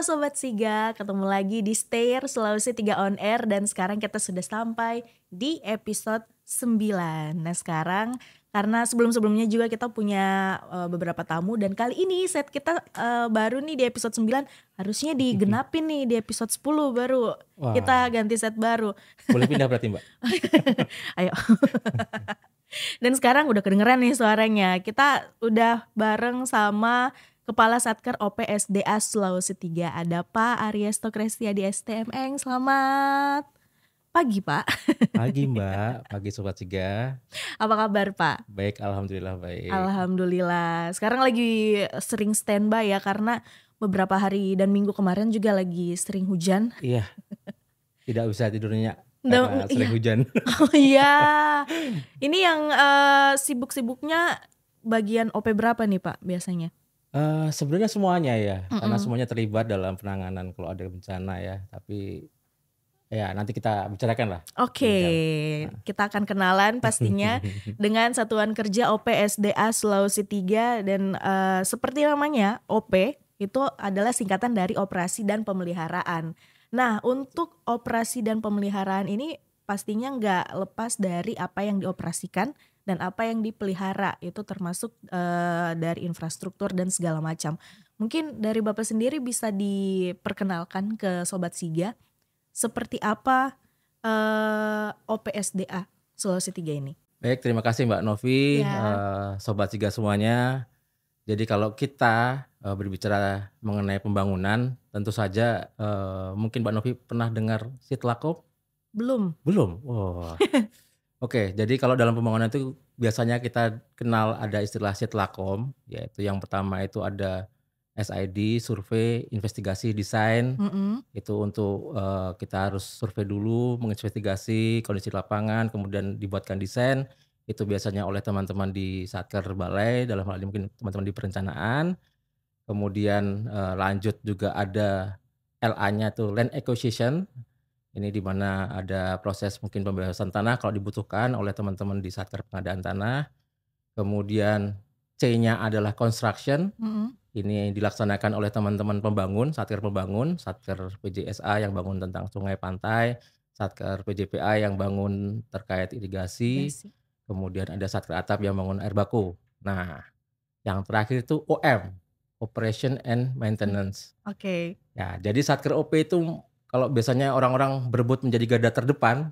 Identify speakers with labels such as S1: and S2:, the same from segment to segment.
S1: Sobat Siga, ketemu lagi di Stair Sulawesi 3 on air dan sekarang kita sudah sampai di episode 9. Nah sekarang karena sebelum-sebelumnya juga kita punya beberapa tamu dan kali ini set kita baru nih di episode 9 harusnya digenapin nih di episode 10 baru. Kita
S2: Wah,
S1: ganti set baru.
S2: boleh pindah berarti Mbak?
S1: Ayo. Dan sekarang udah kedengeran nih suaranya. Kita udah bareng sama Kepala Satker OPSDA Sulawesi 3. Ada Pak Ariesto Krestia di STMN. Selamat pagi Pak.
S2: Pagi Mbak, pagi Sobat Siga.
S1: Apa kabar Pak?
S2: Baik, alhamdulillah baik.
S1: Alhamdulillah. Sekarang lagi sering standby ya karena beberapa hari dan minggu kemarin juga lagi sering hujan.
S2: Iya, tidak bisa tidurnya
S1: Iya.
S2: karena sering hujan.
S1: Oh iya. Ini yang sibuk-sibuknya bagian OP berapa nih Pak biasanya?
S2: Sebenarnya semuanya ya, karena
S1: Mm-mm.
S2: semuanya terlibat dalam penanganan kalau ada bencana ya. Tapi ya nanti kita bicarakan lah.
S1: Oke, kita akan kenalan pastinya dengan Satuan Kerja OPSDA Sulawesi 3 dan seperti namanya OP itu adalah singkatan dari operasi dan pemeliharaan. Nah untuk operasi dan pemeliharaan ini pastinya nggak lepas dari apa yang dioperasikan dan apa yang dipelihara itu termasuk dari infrastruktur dan segala macam. Mungkin dari Bapak sendiri bisa diperkenalkan ke Sobat Siga seperti apa OPSDA Sulawesi 3 ini?
S2: Baik, terima kasih Mbak Novi,
S1: Ya.
S2: Sobat Siga semuanya. Jadi kalau kita berbicara mengenai pembangunan, tentu saja mungkin Mbak Novi pernah dengar Sitlakop?
S1: Belum.
S2: Belum? Wah. Oke, jadi kalau dalam pembangunan itu biasanya kita kenal ada istilah Sitlakom, yaitu yang pertama itu ada SID, survei, investigasi, desain.
S1: Mm-mm.
S2: Itu untuk kita harus survei dulu, menginvestigasi kondisi lapangan, kemudian dibuatkan desain. Itu biasanya oleh teman-teman di Satker Balai, dalam hal ini mungkin teman-teman di perencanaan. Kemudian lanjut juga ada LA-nya tuh Land Acquisition. Ini di mana ada proses mungkin pembebasan tanah kalau dibutuhkan oleh teman-teman di Satker Pengadaan Tanah. Kemudian C-nya adalah construction.
S1: Mm-mm.
S2: Ini dilaksanakan oleh teman-teman pembangun, Satker Pembangun, Satker PJSA yang bangun tentang sungai pantai, Satker PJPA yang bangun terkait irigasi,
S1: Gasi.
S2: kemudian ada Satker Atap yang bangun air baku. Nah, yang terakhir itu OM, Operation and Maintenance.
S1: Oke.
S2: Ya, jadi Satker OP itu kalau biasanya orang-orang berebut menjadi garda terdepan,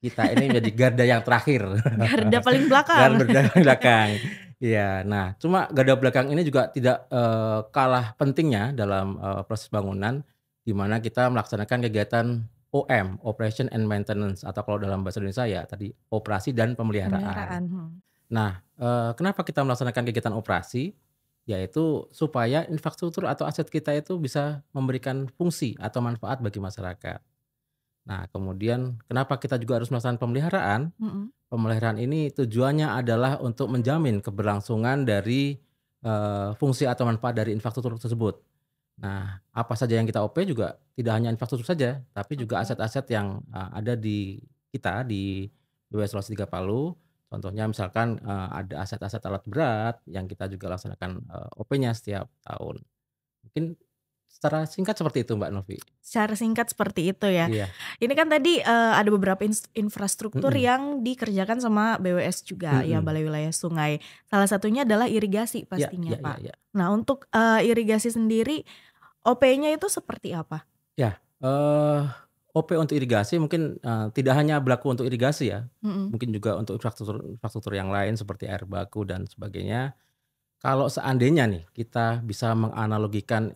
S2: kita ini menjadi garda yang terakhir.
S1: Garda paling belakang.
S2: Garda belakang. Iya, nah cuma garda belakang ini juga tidak kalah pentingnya dalam proses bangunan, di mana kita melaksanakan kegiatan OM, Operation and Maintenance, atau kalau dalam bahasa Indonesia ya tadi operasi dan pemeliharaan.
S1: Pemeliharaan.
S2: Nah, kenapa kita melaksanakan kegiatan operasi? Yaitu supaya infrastruktur atau aset kita itu bisa memberikan fungsi atau manfaat bagi masyarakat. Nah, kemudian kenapa kita juga harus melaksanakan pemeliharaan?
S1: Mm-mm.
S2: Pemeliharaan ini tujuannya adalah untuk menjamin keberlangsungan dari fungsi atau manfaat dari infrastruktur tersebut. Nah, apa saja yang kita OP juga tidak hanya infrastruktur saja, tapi juga
S1: Oke.
S2: aset-aset yang ada di kita di BWS Sulawesi 3 Palu. Contohnya misalkan ada aset-aset alat berat yang kita juga laksanakan OP-nya setiap tahun. Mungkin secara singkat seperti itu Mbak Novi.
S1: Secara singkat seperti itu ya.
S2: Iya.
S1: Ini kan tadi ada beberapa infrastruktur
S2: Mhm,
S1: yang dikerjakan sama BWS juga ya,
S2: mhm.
S1: Balai Wilayah Sungai. Salah satunya adalah irigasi
S2: Iya,
S1: pastinya
S2: iya, iya,
S1: Pak.
S2: iya.
S1: Nah untuk irigasi sendiri OP-nya itu seperti apa?
S2: Ya, OP untuk irigasi mungkin tidak hanya berlaku untuk irigasi ya,
S1: Mm-mm.
S2: mungkin juga untuk infrastruktur yang lain seperti air baku dan sebagainya. Kalau seandainya nih kita bisa menganalogikan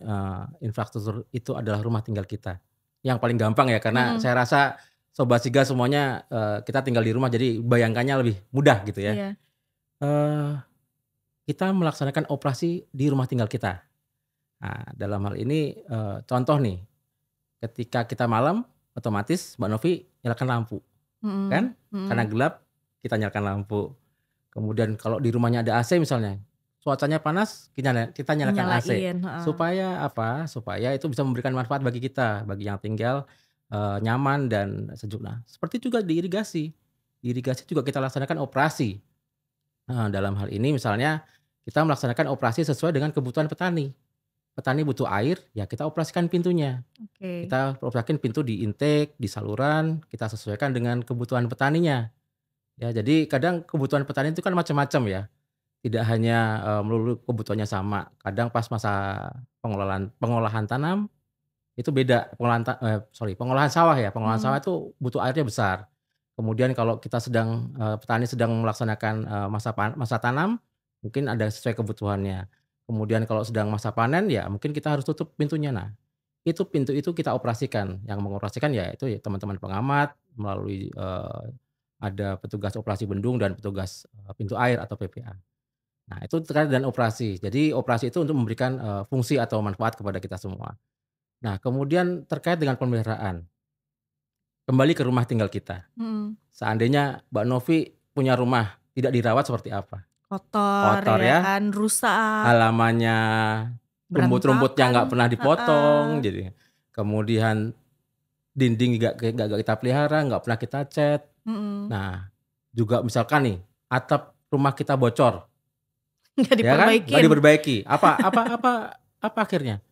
S2: infrastruktur itu adalah rumah tinggal kita. Yang paling gampang ya karena
S1: Mm-mm.
S2: saya rasa Sobat Siga semuanya kita tinggal di rumah jadi bayangkannya lebih mudah gitu ya.
S1: Iya.
S2: Eee, kita melaksanakan operasi di rumah tinggal kita. Nah, dalam hal ini contoh nih, ketika kita malam otomatis Mbak Novi nyalakan lampu
S1: Mm-mm.
S2: kan? Karena
S1: Mm-mm.
S2: gelap kita nyalakan lampu. Kemudian kalau di rumahnya ada AC misalnya, cuacanya panas kita nyalakan AC.
S1: Nyalain, heeh.
S2: Supaya apa? Supaya itu bisa memberikan manfaat bagi kita, bagi yang tinggal nyaman dan sejuk. Nah, seperti juga di irigasi. Di irigasi juga kita laksanakan operasi. Dalam hal ini misalnya kita melaksanakan operasi sesuai dengan kebutuhan petani. petani butuh air, ya kita operasikan pintunya.
S1: Oke.
S2: Kita operasikan pintu di intake, di saluran, kita sesuaikan dengan kebutuhan petaninya. Ya, jadi kadang kebutuhan petani itu kan macam-macam ya. Tidak hanya, melulu kebutuhannya sama. Kadang pas masa pengolahan tanam itu beda, pengolahan sawah ya, pengolahan
S1: Mhm.
S2: sawah itu butuh airnya besar. Kemudian kalau kita sedang, petani sedang melaksanakan, masa tanam, mungkin ada sesuai kebutuhannya. Kemudian kalau sedang masa panen, ya mungkin kita harus tutup pintunya. Nah, pintu itu kita operasikan, yang mengoperasikan ya itu ya teman-teman pengamat melalui, ada petugas operasi bendung dan petugas, pintu air atau PPA. Nah, itu terkait dengan operasi. Jadi operasi itu untuk memberikan, fungsi atau manfaat kepada kita semua. Nah, kemudian terkait dengan pemeliharaan, kembali ke rumah tinggal kita.
S1: Mhm.
S2: Seandainya Mbak Novi punya rumah tidak dirawat seperti apa?
S1: Kotor
S2: Kotor
S1: ya
S2: ya,
S1: kan, rusak,
S2: halamannya, rumput-rumputnya
S1: berantakan.
S2: nggak pernah
S1: Heeh.
S2: dipotong jadi. Kemudian dinding nggak kita pelihara, nggak pernah kita cat.
S1: Mhm.
S2: Nah, juga misalkan nih, atap rumah kita bocor,
S1: Nggak
S2: ya kan, nggak
S1: diperbaikin.
S2: diperbaiki. Apa akhirnya?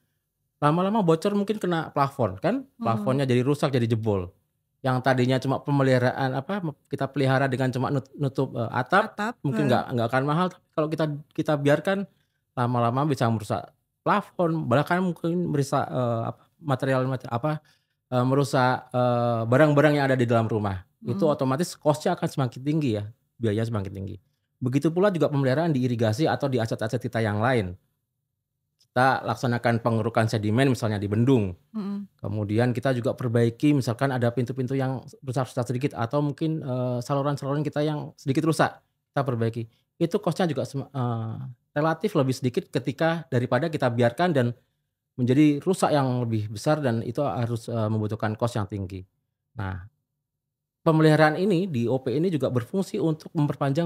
S2: Lama-lama bocor mungkin kena plafon kan,
S1: Mhm.
S2: plafonnya jadi rusak, jadi jebol. Yang tadinya cuma pemeliharaan kita pelihara dengan cuma nutup, atap,
S1: Atap,
S2: mungkin
S1: heeh.
S2: nggak akan mahal, tapi kalau kita biarkan, lama-lama bisa merusak plafon, bahkan mungkin merusak, merusak, barang-barang yang ada di dalam rumah. Itu
S1: Mhm.
S2: otomatis cost-nya akan semakin tinggi ya, biayanya semakin tinggi. Begitu pula juga pemeliharaan di irigasi atau di aset-aset kita yang lain. Kita laksanakan pengerukan sedimen misalnya di bendung.
S1: Mhm.
S2: Kemudian kita juga perbaiki misalkan ada pintu-pintu yang rusak-rusak sedikit atau mungkin, saluran-saluran kita yang sedikit rusak, kita perbaiki. Itu cost-nya juga relatif lebih sedikit ketika daripada kita biarkan dan menjadi rusak yang lebih besar dan itu harus, membutuhkan cost yang tinggi. Nah, pemeliharaan ini di OP ini juga berfungsi untuk memperpanjang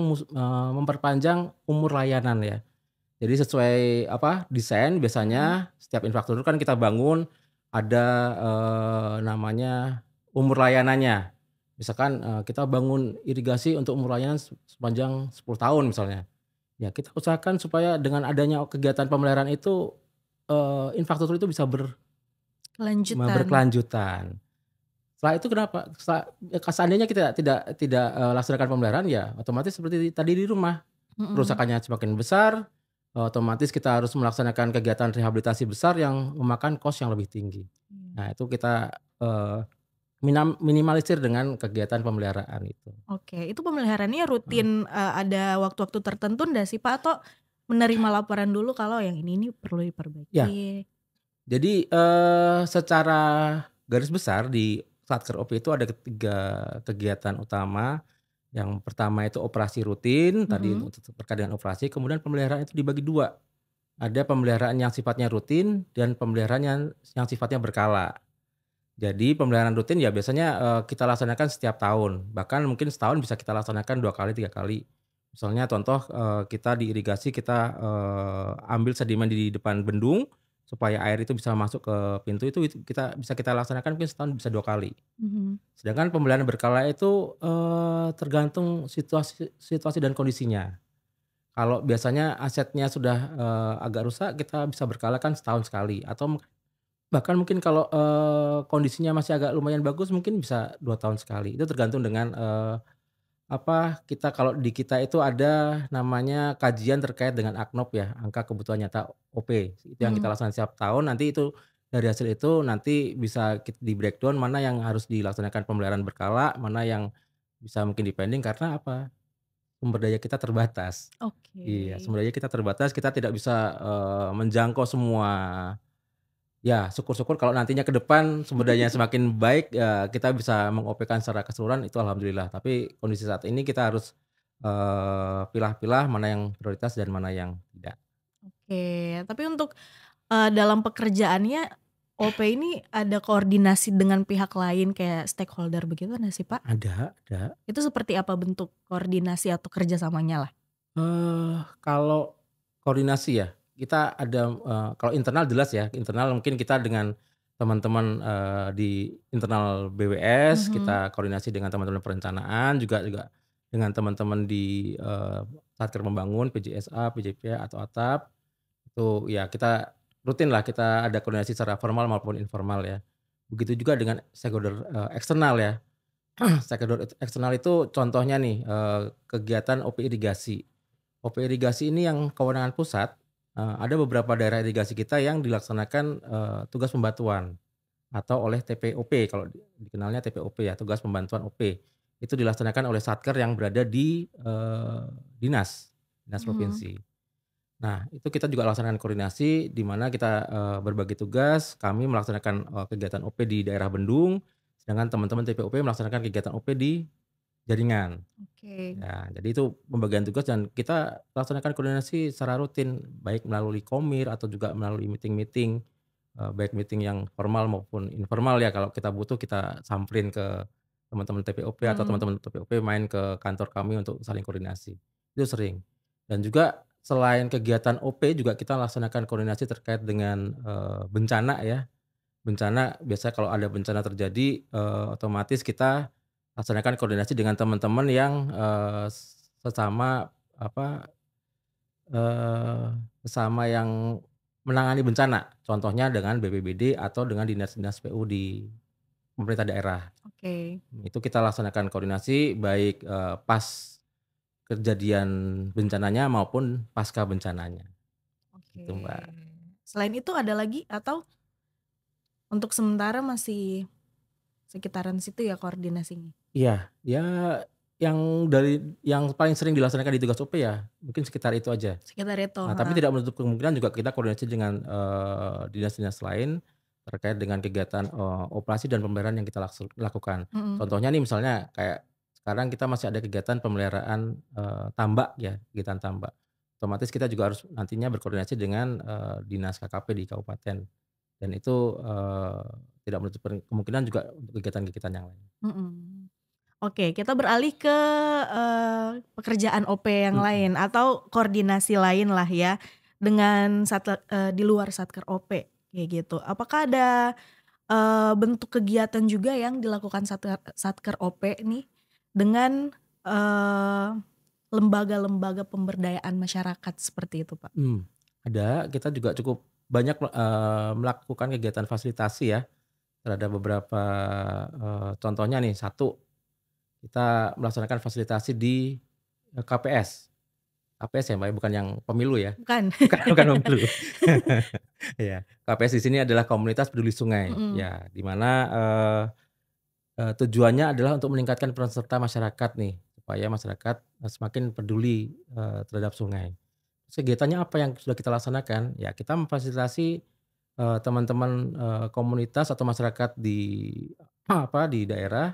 S2: umur layanan ya. Jadi sesuai desain
S1: Mhm.
S2: biasanya setiap infrastruktur kan kita bangun ada, namanya umur layanannya. Misalkan, kita bangun irigasi untuk umur layanan sepanjang 10 tahun misalnya. Ya kita usahakan supaya dengan adanya kegiatan pemeliharaan itu, infrastruktur itu bisa
S1: Kelanjutan.
S2: berkelanjutan. Setelah itu kenapa? Seandainya kita tidak, laksanakan pemeliharaan ya otomatis seperti tadi di rumah,
S1: Mhm.
S2: kerusakannya semakin besar, otomatis kita harus melaksanakan kegiatan rehabilitasi besar yang memakan kos yang lebih tinggi.
S1: Iya.
S2: Nah itu kita, minimalisir dengan kegiatan pemeliharaan itu.
S1: Oke, itu pemeliharaannya
S2: Heeh.
S1: rutin, ada waktu-waktu tertentu ndak sih, Pak? Atau menerima laporan dulu kalau yang ini nih perlu
S2: Ya,
S1: diperbaiki?
S2: jadi, secara garis besar di Satker OP itu ada 3 kegiatan utama. Yang pertama itu operasi rutin, tadi
S1: Mhm.
S2: untuk terkait dengan operasi, kemudian pemeliharaan itu dibagi 2. Ada pemeliharaan yang sifatnya rutin dan pemeliharaan yang sifatnya berkala. Jadi pemeliharaan rutin ya biasanya, kita laksanakan setiap tahun, bahkan mungkin setahun bisa kita laksanakan 2 kali, 3 kali. Misalnya contoh, kita di irigasi kita, ambil sedimen di depan bendung, supaya air itu bisa masuk ke pintu itu kita laksanakan mungkin setahun bisa 2 kali.
S1: Mhm.
S2: Sedangkan pemeliharaan berkala itu, tergantung situasi dan kondisinya. Kalau biasanya asetnya sudah, agak rusak kita bisa berkala kan setahun sekali atau bahkan mungkin kalau, kondisinya masih agak lumayan bagus mungkin bisa 2 tahun sekali. Itu tergantung dengan, kalau di kita itu ada namanya kajian terkait dengan AKNOP ya, angka kebutuhan nyata OP. Itu yang kita
S1: Mhm.
S2: laksanakan setiap tahun, nanti itu dari hasil itu nanti bisa di-breakdown mana yang harus dilaksanakan pemeliharaan berkala, mana yang bisa mungkin dipending karena sumber daya kita terbatas.
S1: Oke.
S2: Iya, sumber daya kita terbatas, kita tidak bisa, menjangkau semua. Ya, syukur-syukur kalau nantinya ke depan sumber dayanya semakin baik, ya kita bisa meng-OP-kan secara keseluruhan itu alhamdulillah. Tapi kondisi saat ini kita harus, pilah-pilah mana yang prioritas dan mana yang tidak.
S1: Oke, tapi untuk, dalam pekerjaannya OP ini ada koordinasi dengan pihak lain kayak stakeholder begitu nggak sih, Pak?
S2: Ada.
S1: Itu seperti apa bentuk koordinasi atau kerjasamanya lah?
S2: Kalau koordinasi ya, kita ada, kalau internal jelas ya, internal mungkin kita dengan teman-teman, di internal BWS,
S1: Mhm.
S2: kita koordinasi dengan teman-teman perencanaan, juga dengan teman-teman di, Satker Membangun, PJSA, PJPA, atau Atap, itu ya kita rutin lah kita ada koordinasi secara formal maupun informal ya. Begitu juga dengan stakeholder, eksternal ya. Stakeholder eksternal itu contohnya nih, kegiatan OP irigasi. OP irigasi ini yang kewenangan pusat, ada beberapa daerah irigasi kita yang dilaksanakan, tugas pembantuan atau oleh TPOP kalau dikenalnya TPOP ya, tugas pembantuan OP. Itu dilaksanakan oleh satker yang berada di, dinas
S1: Mhm.
S2: provinsi. Nah, itu kita juga laksanakan koordinasi di mana kita, berbagi tugas, kami melaksanakan, kegiatan OP di daerah Bendung, sedangkan teman-teman TPOP melaksanakan kegiatan OP di jaringan.
S1: Oke.
S2: Ya, jadi itu pembagian tugas dan kita laksanakan koordinasi secara rutin, baik melalui komir atau juga melalui meeting-meeting, baik meeting yang formal maupun informal ya, kalau kita butuh kita samperin ke teman-teman TPOP atau
S1: Mhm.
S2: teman-teman TPOP main ke kantor kami untuk saling koordinasi, itu sering. Dan juga selain kegiatan OP juga kita laksanakan koordinasi terkait dengan, bencana ya. Bencana biasanya kalau ada bencana terjadi, otomatis kita laksanakan koordinasi dengan teman-teman yang, sesama apa, eee, sesama yang menangani bencana. Contohnya dengan BPBD atau dengan dinas-dinas PU di pemerintah daerah.
S1: Oke.
S2: Itu kita laksanakan koordinasi baik, pas kejadian bencananya maupun pasca bencananya,
S1: Oke.
S2: gitu Mbak.
S1: Selain itu ada lagi atau untuk sementara masih sekitaran situ ya koordinasinya?
S2: Iya, ya yang paling sering dilaksanakan di tugas OP ya mungkin sekitar itu aja.
S1: Sekitar itu,
S2: Nah, tapi
S1: heeh.
S2: tidak menutup kemungkinan juga kita koordinasi dengan, dinas-dinas lain terkait dengan kegiatan, operasi dan pemeliharaan yang kita lakukan.
S1: Mhm.
S2: Contohnya nih misalnya kayak sekarang kita masih ada kegiatan pemeliharaan, tambak ya, kegiatan tambak. Otomatis kita juga harus nantinya berkoordinasi dengan, dinas KKP di kabupaten dan itu, tidak menutup kemungkinan juga untuk kegiatan-kegiatan yang lain.
S1: Mhm. Oke, kita beralih ke, pekerjaan OP yang
S2: Mhm.
S1: lain atau koordinasi lain lah ya, dengan di luar Satker OP, kayak gitu. Apakah ada, bentuk kegiatan juga yang dilakukan Satker OP nih, dengan, eee, lembaga-lembaga pemberdayaan masyarakat seperti itu, Pak?
S2: Ada, kita juga cukup banyak, melakukan kegiatan fasilitasi ya, terhadap beberapa, contohnya nih, satu, kita melaksanakan fasilitasi di, KPS. KPS ya, Mbak, ya, bukan yang pemilu ya?
S1: Bukan?
S2: Bukan pemilu. Iya, KPS di sini adalah Komunitas Peduli Sungai,
S1: Mhm.
S2: ya, di mana, tujuannya adalah untuk meningkatkan peran serta masyarakat nih, supaya masyarakat, semakin peduli, terhadap sungai. Kegiatannya apa yang sudah kita laksanakan? Ya kita memfasilitasi, teman-teman, komunitas atau masyarakat di di daerah,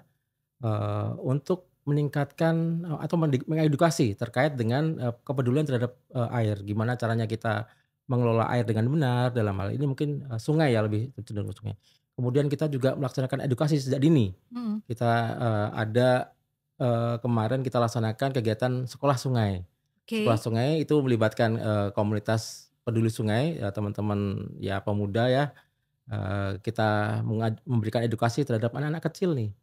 S2: untuk meningkatkan, atau mengedukasi terkait dengan, kepedulian terhadap, air. Gimana caranya kita mengelola air dengan benar, dalam hal ini mungkin, sungai ya lebih cenderung ke sungai. Kemudian kita juga melaksanakan edukasi sejak dini.
S1: Mhm.
S2: Kita, ada, kemarin kita laksanakan kegiatan sekolah sungai. Sekolah
S1: Oke.
S2: sungai itu melibatkan, komunitas peduli sungai, teman-teman ya pemuda ya, kita memberikan edukasi terhadap anak-anak kecil nih.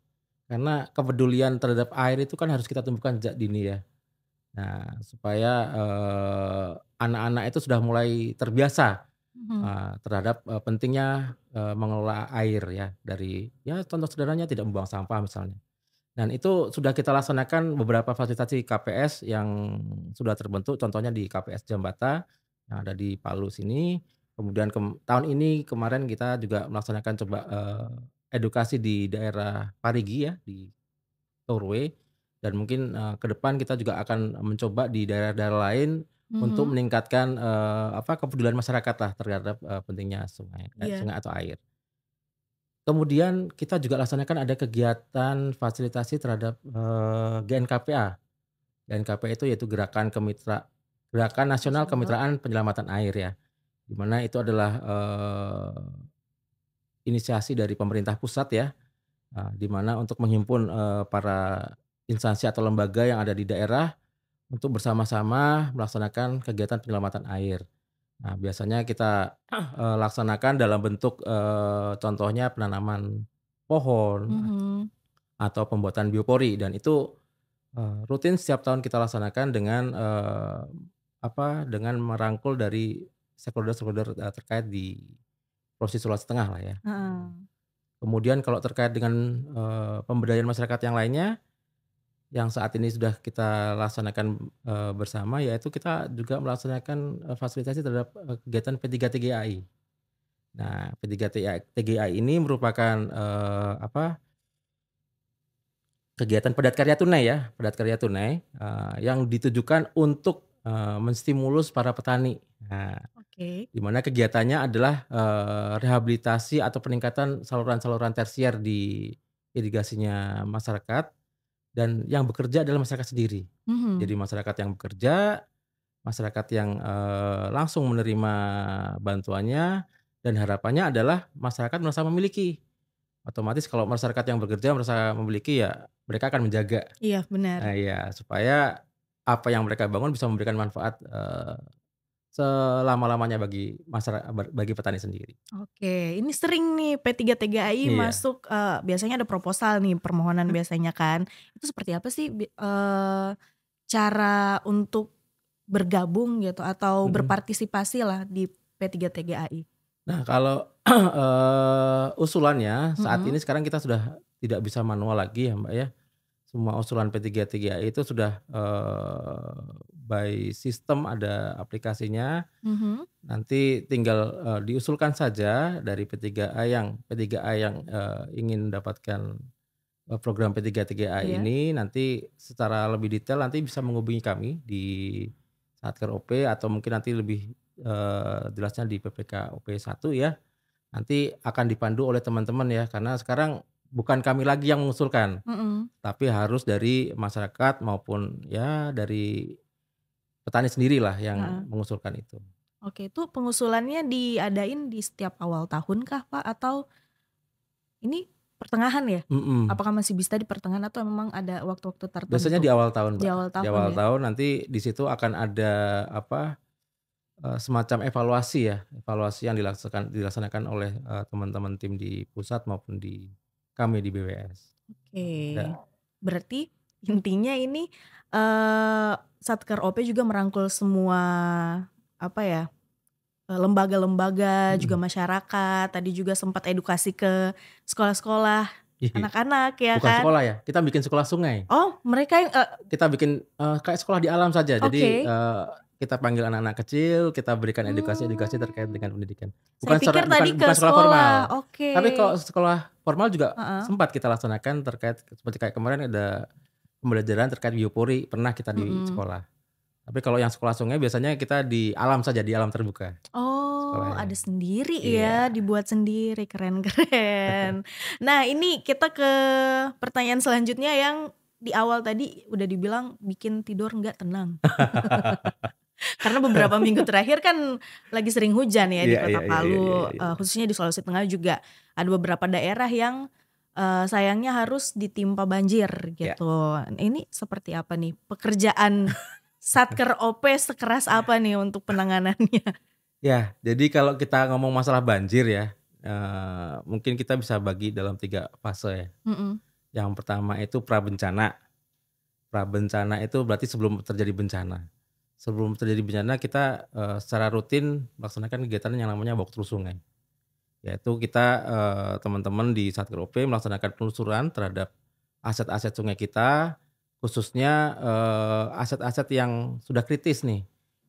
S2: Karena kepedulian terhadap air itu kan harus kita tumbuhkan sejak dini ya. Nah supaya, anak-anak itu sudah mulai terbiasa,
S1: Mhm.
S2: terhadap, pentingnya, mengelola air ya dari ya contoh sederhananya tidak membuang sampah misalnya. Dan itu sudah kita laksanakan beberapa fasilitasi KPS yang sudah terbentuk, contohnya di KPS Jambata yang ada di Palu sini. Kemudian tahun ini kemarin kita juga melaksanakan coba, edukasi di daerah Parigi ya, di Torwe dan mungkin, ke depan kita juga akan mencoba di daerah-daerah lain untuk
S1: Mhm.
S2: meningkatkan, kepedulian masyarakat lah terhadap, pentingnya sungai
S1: Iya.
S2: sungai atau air. Kemudian kita juga laksanakan ada kegiatan fasilitasi terhadap, GNKPA. GNKPA itu yaitu Gerakan Nasional
S1: Nasional.
S2: Kemitraan Penyelamatan Air ya, di mana itu adalah, inisiasi dari pemerintah pusat ya, di mana untuk menghimpun, para instansi atau lembaga yang ada di daerah untuk bersama-sama melaksanakan kegiatan penyelamatan air. Nah, biasanya kita, laksanakan dalam bentuk, contohnya penanaman pohon
S1: Mhm.
S2: atau pembuatan biopori dan itu, rutin setiap tahun kita laksanakan dengan, dengan merangkul dari stakeholder-stakeholder, terkait di Provinsi Sulawesi Tengah lah ya.
S1: Heeh.
S2: Kemudian kalau terkait dengan, pemberdayaan masyarakat yang lainnya, yang saat ini sudah kita laksanakan, bersama, yaitu kita juga melaksanakan, fasilitasi terhadap, kegiatan P3TGAI. Nah, P3TGAI ini merupakan, kegiatan padat karya tunai ya, padat karya tunai, yang ditujukan untuk, menstimulus para petani. Nah,
S1: Oke.
S2: di mana kegiatannya adalah, rehabilitasi atau peningkatan saluran-saluran tersier di irigasinya masyarakat dan yang bekerja adalah masyarakat sendiri.
S1: Mhm.
S2: Jadi masyarakat yang bekerja, masyarakat yang, langsung menerima bantuannya dan harapannya adalah masyarakat merasa memiliki. Otomatis kalau masyarakat yang bekerja merasa memiliki, ya mereka akan menjaga.
S1: Iya benar.
S2: Ya supaya apa yang mereka bangun bisa memberikan manfaat, selama-lamanya bagi bagi petani sendiri.
S1: Oke, ini sering nih P3TGAI
S2: Iya.
S1: masuk, biasanya ada proposal nih, permohonan biasanya kan. Itu seperti apa sih cara untuk bergabung gitu atau
S2: Mhm.
S1: berpartisipasi lah di P3TGAI?
S2: Nah kalau, usulannya saat
S1: Mhm.
S2: ini sekarang kita sudah tidak bisa manual lagi ya, Mbak, ya. Semua usulan P3TGAI itu sudah, by sistem ada aplikasinya,
S1: Mhm.
S2: nanti tinggal, diusulkan saja dari P3A yang, ingin mendapatkan, program P3TGA
S1: Iya.
S2: ini nanti secara lebih detail nanti bisa menghubungi kami di Satker OP atau mungkin nanti lebih, jelasnya di PPK OP 1 ya. Nanti akan dipandu oleh teman-teman ya, karena sekarang bukan kami lagi yang mengusulkan,
S1: Mhm.
S2: tapi harus dari masyarakat maupun ya dari petani sendirilah yang
S1: Heeh.
S2: mengusulkan itu.
S1: Oke, itu pengusulannya diadain di setiap awal tahun kah, Pak? Atau ini pertengahan ya?
S2: Mhm.
S1: Apakah masih bisa di pertengahan atau memang ada waktu-waktu
S2: Biasanya
S1: tertentu?
S2: di awal tahun,
S1: Di
S2: Mbak.
S1: awal
S2: Di
S1: tahun
S2: awal
S1: ya?
S2: tahun nanti di situ akan ada semacam evaluasi ya, evaluasi yang dilaksanakan oleh, teman-teman tim di pusat maupun di kami di BWS.
S1: Oke,
S2: Ada
S1: berarti intinya ini, Satker OP juga merangkul semua, apa ya, lembaga-lembaga, juga
S2: mhm,
S1: masyarakat, tadi juga sempat edukasi ke sekolah-sekolah
S2: iya,
S1: anak-anak ya
S2: bukan
S1: kan?
S2: sekolah ya, kita bikin sekolah sungai.
S1: Oh mereka yang
S2: Kita bikin, kayak sekolah di alam saja. Jadi,
S1: oke,
S2: kita panggil anak-anak kecil, kita berikan edukasi-edukasi terkait
S1: mmm,
S2: dengan pendidikan.
S1: saya pikir tadi ke
S2: Bukan sekolah
S1: sekolah,
S2: formal.
S1: oke,
S2: Tapi kalau sekolah formal juga
S1: heeh,
S2: sempat kita laksanakan terkait seperti kayak kemarin ada pembelajaran terkait biopori, pernah kita di
S1: mhm.
S2: sekolah. Tapi kalau yang sekolah sungai biasanya kita di alam saja, di alam terbuka
S1: Oh,
S2: sekolahnya.
S1: ada sendiri
S2: Iya.
S1: ya, dibuat sendiri, keren keren. Nah, ini kita ke pertanyaan selanjutnya yang di awal tadi udah dibilang bikin tidur nggak tenang. Karena beberapa minggu terakhir kan lagi sering hujan ya di
S2: Iya
S1: Kota
S2: iya iya iya iya
S1: Palu,
S2: iya iya.
S1: khususnya di Sulawesi Tengah juga ada beberapa daerah yang, sayangnya harus ditimpa banjir
S2: Iya.
S1: gitu. Ini seperti apa nih pekerjaan Satker OP sekeras apa nih untuk penanganannya?
S2: Ya, jadi kalau kita ngomong masalah banjir ya, mungkin kita bisa bagi dalam 3 fase ya.
S1: Mhm.
S2: Yang pertama itu prabencana. Prabencana itu berarti sebelum terjadi bencana. Sebelum terjadi bencana kita, secara rutin melaksanakan kegiatan yang namanya walkthrough sungai. Yaitu kita, teman-teman di Satker OP melaksanakan penelusuran terhadap aset-aset sungai kita, khususnya, aset-aset yang sudah kritis nih.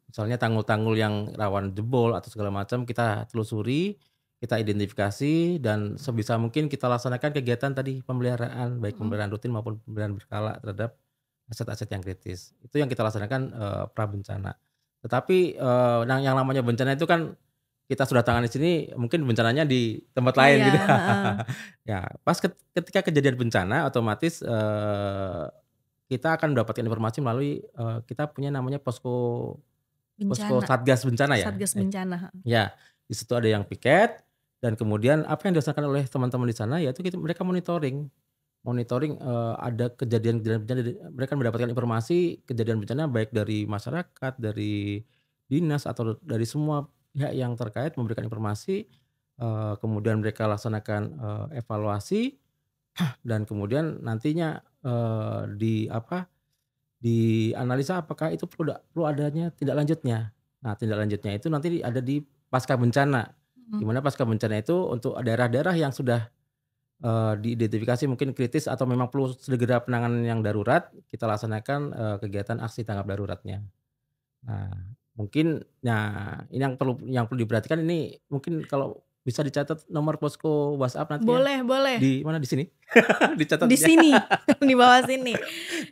S2: Misalnya tanggul-tanggul yang rawan jebol atau segala macam kita telusuri, kita identifikasi dan sebisa mungkin kita laksanakan kegiatan tadi pemeliharaan, baik
S1: Mhm.
S2: pemeliharaan rutin maupun pemeliharaan berkala terhadap aset-aset yang kritis. Itu yang kita laksanakan, prabencana. Tetapi, yang namanya bencana itu kan kita sudah tangani sini, mungkin bencananya di tempat
S1: Oh
S2: lain
S1: iya,
S2: gitu.
S1: heeh.
S2: Ya, pas ketika kejadian bencana otomatis, kita akan mendapatkan informasi melalui, kita punya namanya posko posko
S1: Bencana,
S2: satgas bencana ya,
S1: Satgas Bencana, heeh.
S2: ya, di situ ada yang piket dan kemudian apa yang dirasakan oleh teman-teman di sana yaitu mereka monitoring. Monitoring, ada kejadian-kejadian bencana mereka mendapatkan informasi kejadian bencana baik dari masyarakat, dari dinas, atau dari semua pihak yang terkait memberikan informasi, kemudian mereka laksanakan, evaluasi dan kemudian nantinya, dianalisa apakah itu perlu adanya tindak lanjutnya. Nah, tindak lanjutnya itu nanti ada di pasca bencana, di
S1: Mhm.
S2: mana pasca bencana itu untuk daerah-daerah yang sudah, diidentifikasi mungkin kritis atau memang perlu segera penanganan yang darurat, kita laksanakan, kegiatan aksi tanggap daruratnya. Nah, mungkin ini yang perlu diperhatikan ini mungkin kalau bisa dicatat nomor posko WhatsApp nanti ya,
S1: Boleh boleh.
S2: di mana, di sini? Dicatat
S1: Di
S2: ya?
S1: sini, di bawah sini.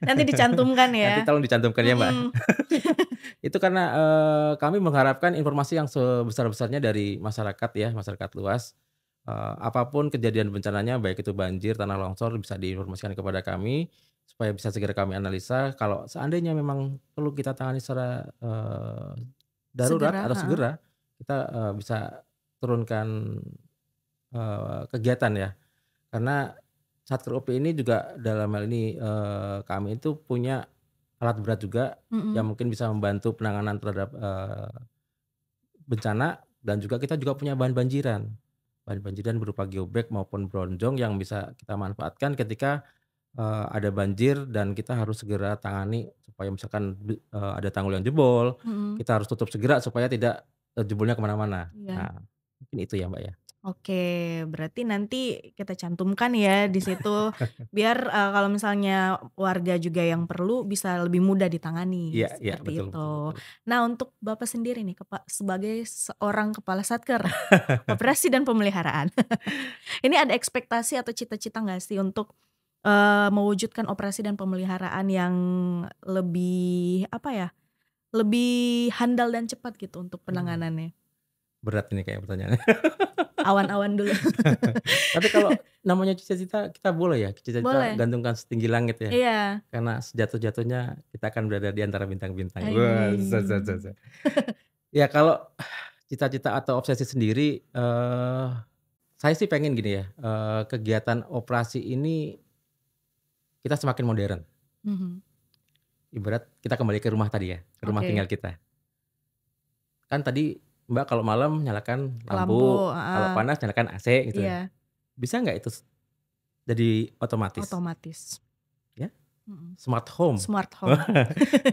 S1: Nanti dicantumkan
S2: Nanti
S1: ya.
S2: tolong dicantumkan ya, Mbak.
S1: Mhm.
S2: Itu karena, kami mengharapkan informasi yang sebesar-besarnya dari masyarakat ya, masyarakat luas. Apa kejadian bencananya, baik itu banjir, tanah longsor, bisa diinformasikan kepada kami, supaya bisa segera kami analisa. Kalau seandainya memang perlu kita tangani secara, darurat
S1: Segera,
S2: atau
S1: heeh.
S2: segera, kita, bisa turunkan, kegiatan ya. Karena Satker OP ini juga dalam hal ini, kami itu punya alat berat juga yang
S1: Mhm.
S2: mungkin bisa membantu penanganan terhadap, bencana, dan juga kita juga punya bahan banjiran. Bahan banjiran berupa geobag maupun bronjong yang bisa kita manfaatkan ketika, ada banjir dan kita harus segera tangani supaya misalkan ada tanggul yang jebol,
S1: Mhm.
S2: kita harus tutup segera supaya tidak, jebolnya ke mana-mana.
S1: Iya.
S2: Nah, mungkin itu ya, Mbak, ya.
S1: Oke, berarti nanti kita cantumkan ya di situ biar, kalau misalnya warga juga yang perlu bisa lebih mudah ditangani,
S2: Iya iya,
S1: seperti
S2: betul betul
S1: itu.
S2: betul.
S1: Nah, untuk Bapak sendiri nih sebagai seorang kepala Satker, operasi dan pemeliharaan. Ini ada ekspektasi atau cita-cita nggak sih untuk, mewujudkan operasi dan pemeliharaan yang lebih, apa ya, lebih handal dan cepat gitu untuk
S2: Aduh,
S1: penanganannya?
S2: berat ini kayak pertanyaannya.
S1: Awan-awan dulu.
S2: Tapi kalau namanya cita-cita, kita boleh ya, cita-cita
S1: Boleh,
S2: gantungkan setinggi langit ya.
S1: iya.
S2: Karena sejatuh-jatuhnya kita akan berada di antara bintang-bintang. Wah,
S1: Aih.
S2: ya kalau cita-cita atau obsesi sendiri, saya sih pengen gini ya, kegiatan operasi ini kita semakin modern.
S1: Mhm.
S2: Ibarat kita kembali ke rumah tadi ya, ke rumah tinggal
S1: Oke,
S2: kita. Kan tadi Mbak kalau malam nyalakan
S1: lampu,
S2: lampu, kalau
S1: heeh,
S2: panas nyalakan AC gitu ya.
S1: iya,
S2: Bisa nggak itu jadi otomatis?
S1: otomatis,
S2: Ya,
S1: mhm,
S2: smart home.
S1: smart home.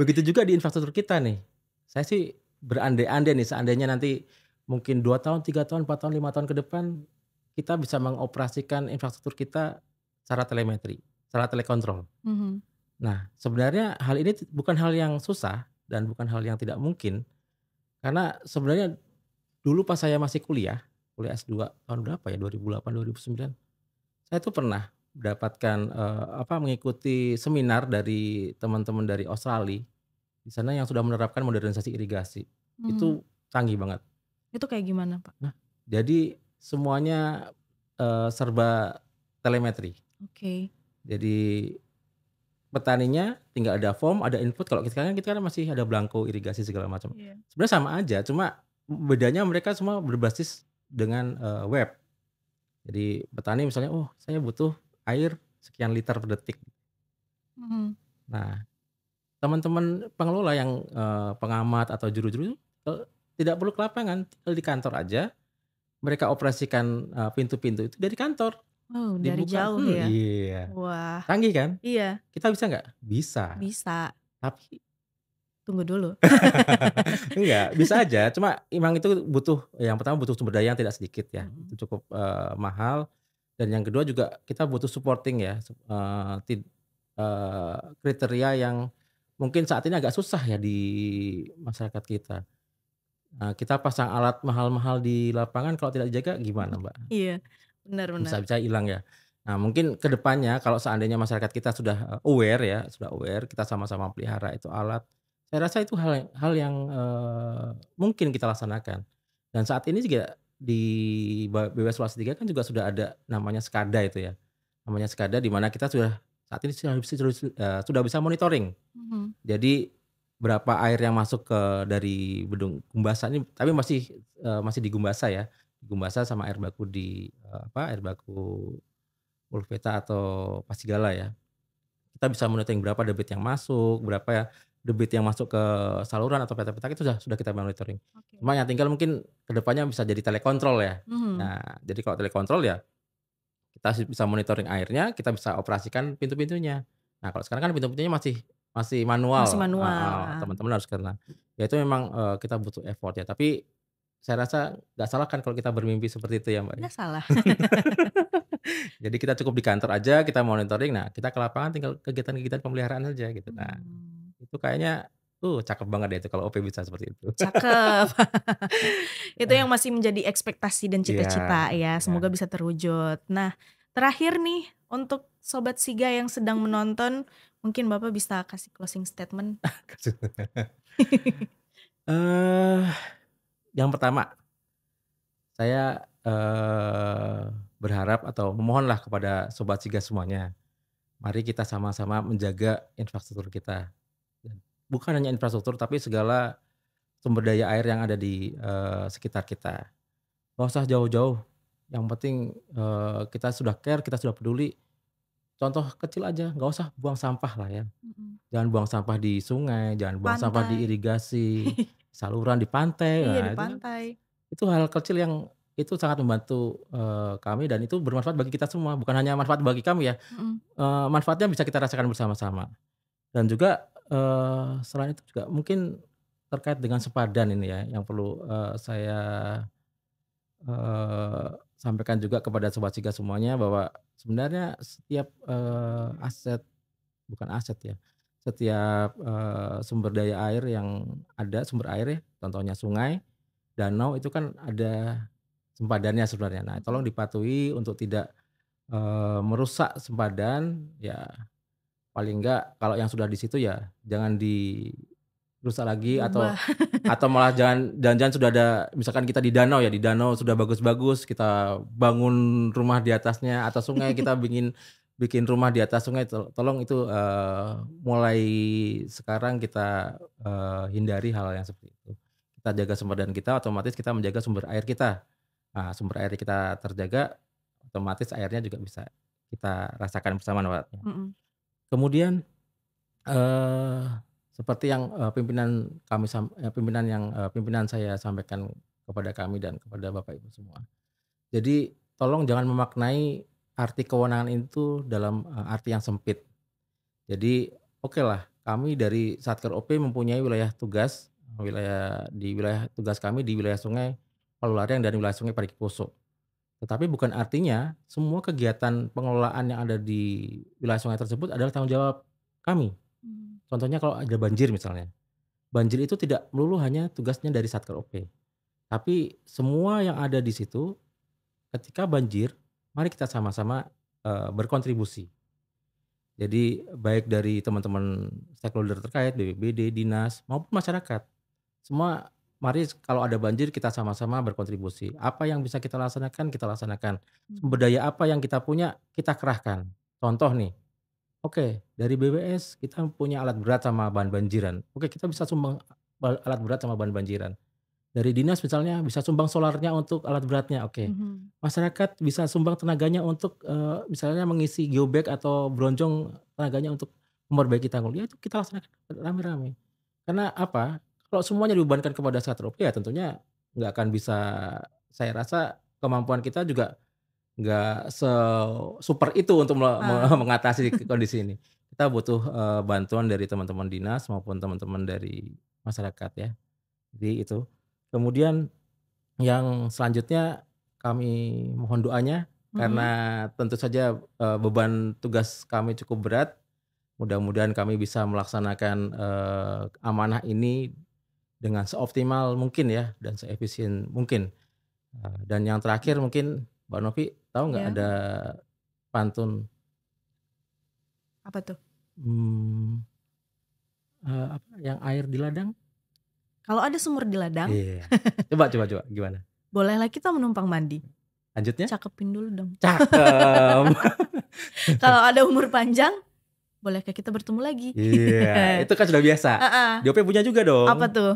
S2: Begitu juga di infrastruktur kita nih. Saya sih berandai-andai nih seandainya nanti mungkin 2 tahun, 3 tahun, 4 tahun, 5 tahun ke depan, kita bisa mengoperasikan infrastruktur kita secara telemetri, secara telekontrol.
S1: Mhm,
S2: Nah, sebenarnya hal ini bukan hal yang susah dan bukan hal yang tidak mungkin, karena sebenarnya dulu pas saya masih kuliah S2 tahun berapa ya, 2008, 2009, saya tuh pernah mendapatkan, mengikuti seminar dari teman-teman dari Australia. Di sana yang sudah menerapkan modernisasi irigasi.
S1: mhm.
S2: Itu canggih banget.
S1: Itu kayak gimana, Pak?
S2: Nah, jadi semuanya, serba telemetri.
S1: Oke,
S2: Jadi petaninya tinggal ada form, ada input, kalau kita kan masih ada belangko irigasi segala macam.
S1: iya.
S2: Sebenarnya sama aja, cuma bedanya mereka semua berbasis dengan, web. Jadi petani misalnya, "Oh, saya butuh air sekian liter per detik."
S1: Mhm,
S2: Nah, teman-teman pengelola yang, pengamat atau juru-juru, tidak perlu ke lapangan, tinggal di kantor aja, mereka operasikan, pintu-pintu itu dari kantor,
S1: oh dari
S2: dibuka,
S1: jauh ya?
S2: iya,
S1: Wah,
S2: canggih kan?
S1: iya,
S2: Kita bisa nggak? Bisa,
S1: bisa,
S2: tapi
S1: tunggu dulu.
S2: enggak, bisa aja, cuma memang itu yang pertama butuh sumber daya yang tidak sedikit ya,
S1: Mhm,
S2: itu cukup, mahal, dan yang kedua juga kita butuh supporting ya, kriteria yang mungkin saat ini agak susah ya di masyarakat kita. Nah, kita pasang alat mahal-mahal di lapangan kalau tidak dijaga gimana, Mbak?
S1: iya, benar benar.
S2: Bisa-bisa hilang ya. Nah, mungkin ke depannya kalau seandainya masyarakat kita sudah, aware ya, sudah aware, kita sama-sama pelihara itu alat, saya rasa itu hal yang, mungkin kita laksanakan. Dan saat ini juga di BW Sulawesi 3 kan juga sudah ada namanya SCADA itu ya. Namanya SCADA di mana kita saat ini sudah bisa monitoring.
S1: Mhm,
S2: Jadi berapa air yang masuk dari Bendung Gumbasa ini, tapi masih di Gumbasa ya, di Gumbasa sama air baku air baku Mulveta atau Pasigala ya. Kita bisa monitoring berapa debit yang masuk, berapa ya debit yang masuk ke saluran atau petak-petak, itu sudah kita monitoring.
S1: oke.
S2: Cuma yang tinggal mungkin ke depannya bisa jadi telekontrol ya.
S1: Mhm,
S2: Nah, jadi kalau telekontrol ya kita bisa monitoring airnya, kita bisa operasikan pintu-pintunya. Nah, kalau sekarang kan pintu-pintunya masih
S1: masih
S2: manual,
S1: manual,
S2: heeh,
S1: heeh.
S2: teman-teman harus kena. ya itu memang, kita butuh effort ya. Tapi saya rasa nggak salah kan kalau kita bermimpi seperti itu ya, Mbak, ya.
S1: Nggak salah.
S2: Jadi kita cukup di kantor aja, kita monitoring, nah kita ke lapangan tinggal kegiatan-kegiatan pemeliharaan aja gitu. Nah,
S1: Mmm,
S2: itu kayaknya, cakep banget deh itu kalau OP bisa seperti itu.
S1: cakep. Itu yang masih menjadi ekspektasi dan
S2: Iya,
S1: cita-cita ya,
S2: iya.
S1: semoga bisa terwujud. Nah, terakhir nih untuk Sobat Siga yang sedang menonton, mungkin Bapak bisa kasih closing statement?
S2: Eee, yang pertama, saya, berharap atau memohonlah kepada sobat Siga semuanya, mari kita sama-sama menjaga infrastruktur kita. Dan bukan hanya infrastruktur, tapi segala sumber daya air yang ada di, sekitar kita. Nggak usah jauh-jauh, yang penting, kita sudah care, kita sudah peduli. Contoh kecil aja, nggak usah buang sampah lah ya.
S1: Mhm.
S2: Jangan buang sampah di sungai, jangan buang sampah di
S1: Pantai.
S2: irigasi, saluran, di pantai.
S1: Iya, di
S2: Nah, itu kan
S1: pantai.
S2: itu hal kecil yang itu sangat membantu, kami dan itu bermanfaat bagi kita semua, bukan hanya manfaat bagi kami ya,
S1: Mhm.
S2: manfaatnya bisa kita rasakan bersama-sama. Dan juga, selain itu juga mungkin terkait dengan sepadan ini ya, yang perlu, saya, sampaikan juga kepada sobat Siga semuanya bahwa sebenarnya setiap, bukan aset ya, setiap, sumber daya air yang ada, sumber air ya, contohnya sungai, danau itu kan ada sempadannya sebenarnya. Nah, tolong
S1: Mhm.
S2: dipatuhi untuk tidak, merusak sempadan, ya paling enggak kalau yang sudah di situ ya jangan dirusak lagi
S1: Diubah.
S2: atau malah jangan-jangan sudah ada misalkan kita di danau ya, di danau sudah bagus-bagus kita bangun rumah di atasnya atau sungai kita bikin bikin rumah di atas sungai tolong itu, mulai sekarang kita, hindari hal yang seperti itu. Kita jaga sumberdan kita otomatis kita menjaga sumber air kita. Nah, sumber air kita terjaga, otomatis airnya juga bisa kita rasakan bersama manfaatnya.
S1: Mhm.
S2: Kemudian, eee, seperti yang, pimpinan saya sampaikan kepada kami dan kepada Bapak Ibu semua. Jadi tolong jangan memaknai arti kewenangan itu dalam, arti yang sempit. Jadi okelah kami dari Satker OP mempunyai wilayah tugas, wilayah tugas kami di wilayah Sungai Palulareng dan wilayah Sungai Parikeposo. Tetapi bukan artinya semua kegiatan pengelolaan yang ada di wilayah sungai tersebut adalah tanggung jawab kami.
S1: Mmm.
S2: Contohnya kalau ada banjir misalnya, banjir itu tidak melulu hanya tugasnya dari Satker OP, tapi semua yang ada di situ ketika banjir, mari kita sama-sama, berkontribusi. Jadi baik dari teman-teman stakeholder terkait, BPBD, dinas, maupun masyarakat. Semua mari kalau ada banjir kita sama-sama berkontribusi. Apa yang bisa kita laksanakan, kita laksanakan. Sumber
S1: Mhm.
S2: daya apa yang kita punya, kita kerahkan. Contoh nih, oke dari BWS kita punya alat berat sama bahan banjiran. Oke kita bisa sumbang alat berat sama bahan banjiran. Dari dinas misalnya bisa sumbang solarnya untuk alat beratnya, oke.
S1: Mhm.
S2: Masyarakat bisa sumbang tenaganya untuk, misalnya mengisi geobag atau bronjong tenaganya untuk memperbaiki tanggul, ya itu kita laksanakan rame-rame. Karena apa, kalau semuanya dibebankan kepada Satpol PP ya tentunya nggak akan bisa saya rasa kemampuan kita juga nggak se-super itu untuk
S1: Ah.
S2: mengatasi kondisi ini. Kita butuh, bantuan dari teman-teman dinas maupun teman-teman dari masyarakat ya. Jadi itu. Kemudian yang selanjutnya kami mohon doanya
S1: Mhm.
S2: karena tentu saja, beban tugas kami cukup berat. Mudah-mudahan kami bisa melaksanakan, amanah ini dengan seoptimal mungkin ya dan seefisien mungkin. Dan yang terakhir mungkin Mbak Novi tahu nggak
S1: Iya,
S2: ada pantun,
S1: apa tuh?
S2: mmm, apa, yang air di ladang?
S1: Kalau ada sumur di ladang,
S2: Iya. Coba gimana?
S1: bolehlah kita menumpang mandi.
S2: Lanjutnya?
S1: Cakepin dulu dong.
S2: Cakep.
S1: Kalau ada umur panjang, bolehkah kita bertemu lagi?
S2: Iya, itu kan sudah biasa.
S1: Heeh.
S2: DOP punya juga
S1: Apa
S2: dong.
S1: tuh?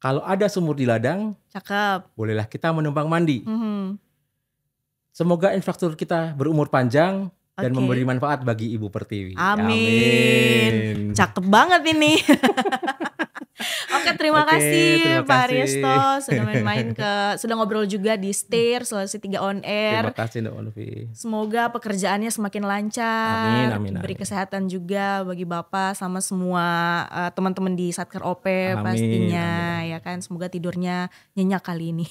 S2: Kalau ada sumur di ladang,
S1: Cakep.
S2: bolehlah kita menumpang mandi.
S1: Mhm.
S2: Semoga infrastruktur kita berumur panjang dan memberi
S1: Oke.
S2: manfaat bagi Ibu Pertiwi.
S1: Amin.
S2: Amin.
S1: Cakep banget ini. Oke Terima
S2: Oke,
S1: kasih
S2: terima
S1: Pak
S2: kasih.
S1: Ariesto sudah main-main sudah ngobrol juga di STIR Sulawesi 3 On
S2: Terima
S1: Air.
S2: kasih Mbak Lutfi.
S1: Semoga pekerjaannya semakin
S2: Amin
S1: lancar,
S2: amin
S1: diberi
S2: amin.
S1: kesehatan juga bagi Bapak sama semua teman-teman di Satker OP
S2: Amin amin
S1: pastinya ya
S2: amin.
S1: kan. Semoga tidurnya nyenyak kali ini.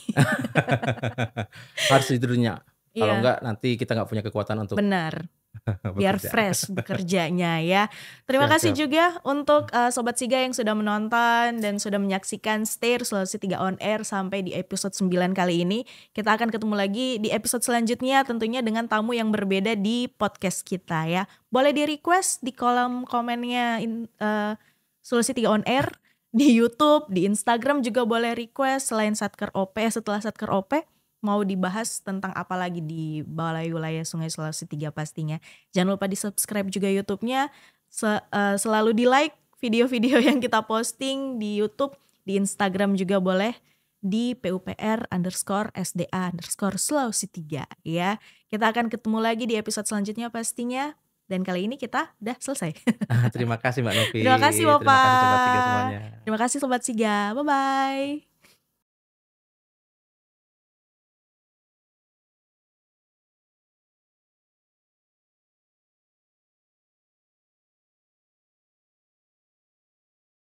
S2: Harus tidurnya, kalau
S1: Iya,
S2: enggak nanti kita nggak punya kekuatan untuk
S1: benar. Biar
S2: bekerja.
S1: fresh bekerjanya ya. Terima
S2: Siap
S1: kasih
S2: siap.
S1: juga untuk Sobat Siga yang sudah menonton dan sudah menyaksikan STIR Sulawesi 3 On Air sampai di episode 9 kali ini. Kita akan ketemu lagi di episode selanjutnya tentunya dengan tamu yang berbeda di podcast kita ya. Boleh di request di kolom komennya Sulawesi 3 On Air di YouTube, di Instagram juga boleh request selain Satker OP, setelah Satker OP mau dibahas tentang apa lagi di Balai Wilayah Sungai Sulawesi 3 pastinya. Jangan lupa di-subscribe juga YouTube-nya. Selalu di-like video-video yang kita posting di YouTube, di Instagram juga boleh di PUPR_SDA_Sulawesi 3 ya. Kita akan ketemu lagi di episode selanjutnya pastinya. Dan kali ini kita udah selesai.
S2: Terima kasih Mbak Novi.
S1: Terima kasih
S2: Terima kasih Sobat Siga
S1: Bapak.
S2: semuanya.
S1: Terima kasih Sobat Siga. Bye-bye.